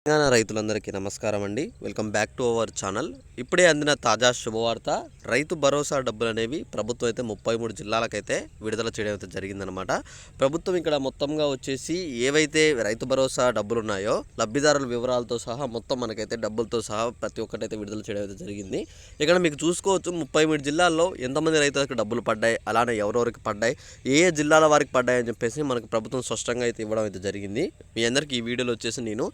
తెలంగాణ రైతులందరికీ నమస్కారం అండి. Welcome back to our channel. ఇప్పుడే అందిన తాజా శుభవార్త, రైతు భరోసా డబ్బులు అనేవి ప్రభుత్వం అయితే 33 జిల్లాలకైతే విడుదల చేయడం అయితే జరిగిందనమాట. ప్రభుత్వం ఇక్కడ మొత్తంగా వచ్చేసి ఏవైతే రైతు భరోసా డబ్బులు ఉన్నాయో లబ్ధిదారుల వివరాలతో సహా మొత్తం మనకైతే డబ్బులతో సహా ప్రతి ఒక్కటైతే విడుదల చేయడం అయితే జరిగింది. ఇక్కడ మీకు చూసుకోవచ్చు 33 జిల్లాల్లో ఎంతమంది రైతులకు డబ్బులు పడ్డాయి, అలానే ఎవరెవరికి పడ్డాయి, ఏ ఏ జిల్లాల వారికి పడ్డాయి అని చెప్పేసి మనకు ప్రభుత్వం స్పష్టంగా అయితే ఇవ్వడం అయితే జరిగింది. మీ అందరికీ ఈ వీడియోలో వచ్చేసి నేను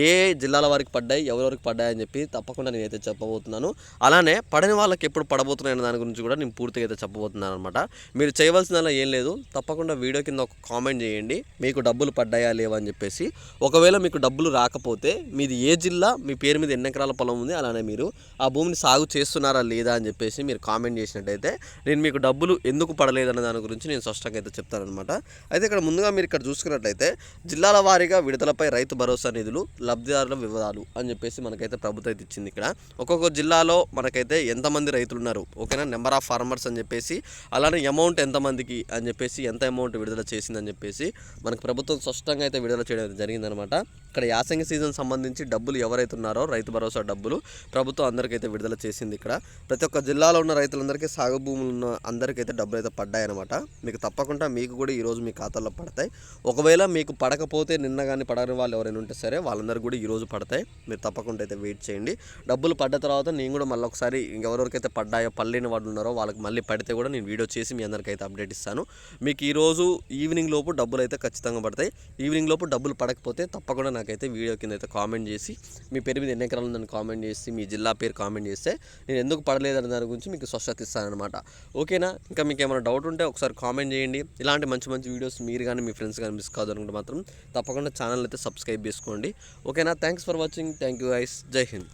ఏ జిల్లాల వారికి పడ్డాయి, ఎవరెవరికి పడ్డాయి అని చెప్పి తప్పకుండా నేనైతే చెప్పబోతున్నాను. అలానే పడని వాళ్ళకి ఎప్పుడు పడబోతున్నాయి అనే దాని గురించి కూడా నేను పూర్తిగా అయితే చెప్పబోతున్నాను అనమాట. మీరు చేయవలసిందలా ఏం లేదు, తప్పకుండా వీడియో కింద ఒక కామెంట్ చేయండి మీకు డబ్బులు పడ్డాయా లేవా అని చెప్పేసి. ఒకవేళ మీకు డబ్బులు రాకపోతే మీది ఏ జిల్లా, మీ పేరు మీద ఎన్ని ఎకరాల పొలం ఉంది, అలానే మీరు ఆ భూమిని సాగు చేస్తున్నారా లేదా అని చెప్పేసి మీరు కామెంట్ చేసినట్టయితే నేను మీకు డబ్బులు ఎందుకు పడలేదన్న దాని గురించి నేను స్పష్టంగా అయితే చెప్తానమాట. అయితే ఇక్కడ ముందుగా మీరు ఇక్కడ చూసుకున్నట్లయితే జిల్లాల వారీగా విడుదలపై రైతు భరోసా నిధులు లబ్ధిదారుల వివరాలు అని చెప్పేసి మనకైతే ప్రభుత్వం అయితే ఇచ్చింది. ఇక్కడ ఒక్కొక్క జిల్లాలో మనకైతే ఎంతమంది రైతులు ఉన్నారు, ఓకేనా, నెంబర్ ఆఫ్ ఫార్మర్స్ అని చెప్పేసి, అలానే అమౌంట్ ఎంతమందికి అని చెప్పేసి, ఎంత అమౌంట్ విడుదల చేసిందని చెప్పేసి మనకు ప్రభుత్వం స్పష్టంగా అయితే విడుదల చేయడం జరిగిందనమాట. ఇక్కడ యాసంగి సీజన్ సంబంధించి డబ్బులు ఎవరైతే ఉన్నారో రైతు భరోసా డబ్బులు ప్రభుత్వం అందరికైతే విడుదల చేసింది. ఇక్కడ ప్రతి ఒక్క జిల్లాలో ఉన్న రైతులందరికీ, సాగు భూములు ఉన్న అందరికైతే డబ్బులు అయితే పడ్డాయన్నమాట. మీకు తప్పకుండా మీకు కూడా ఈరోజు మీ ఖాతాలో పడతాయి. ఒకవేళ మీకు పడకపోతే నిన్న కానీ పడని వాళ్ళు ఎవరైనా ఉంటే సరే వాళ్ళందరికీ కూడా ఈరోజు పడతాయి. మీరు తప్పకుండా అయితే వెయిట్ చేయండి. డబ్బులు పడ్డ తర్వాత నేను కూడా మళ్ళీ ఒకసారి ఎవరెవరికైతే పడ్డాయో, పడలేని వాళ్ళు ఉన్నారో వాళ్ళకి మళ్ళీ పడితే కూడా నేను వీడియో చేసి మీ అందరికైతే అప్డేట్ ఇస్తాను. మీకు ఈరోజు ఈవినింగ్ లోపు డబ్బులు అయితే ఖచ్చితంగా పడతాయి. ఈవినింగ్ లోపు డబ్బులు పడకపోతే తప్పకుండా నాకైతే వీడియో కింద అయితే కామెంట్ చేసి, మీ పేరు మీద ఎన్ని ఎకరాలు ఉందని కామెంట్ చేసి, మీ జిల్లా పేరు కామెంట్ చేస్తే నేను ఎందుకు పడలేదన్న దాని గురించి మీకు స్పష్టత ఇస్తానమాట. ఓకేనా? ఇంకా మీకు ఏమైనా డౌట్ ఉంటే ఒకసారి కామెంట్ చేయండి. ఇలాంటి మంచి మంచి వీడియోస్ మీరు కానీ మీ ఫ్రెండ్స్ కానీ మిస్ కాదు అనుకుంటే మాత్రం తప్పకుండా ఛానల్ అయితే సబ్స్క్రైబ్ చేసుకోండి. ఓకేనా? Thanks for watching. Thank you guys. జై హింద్.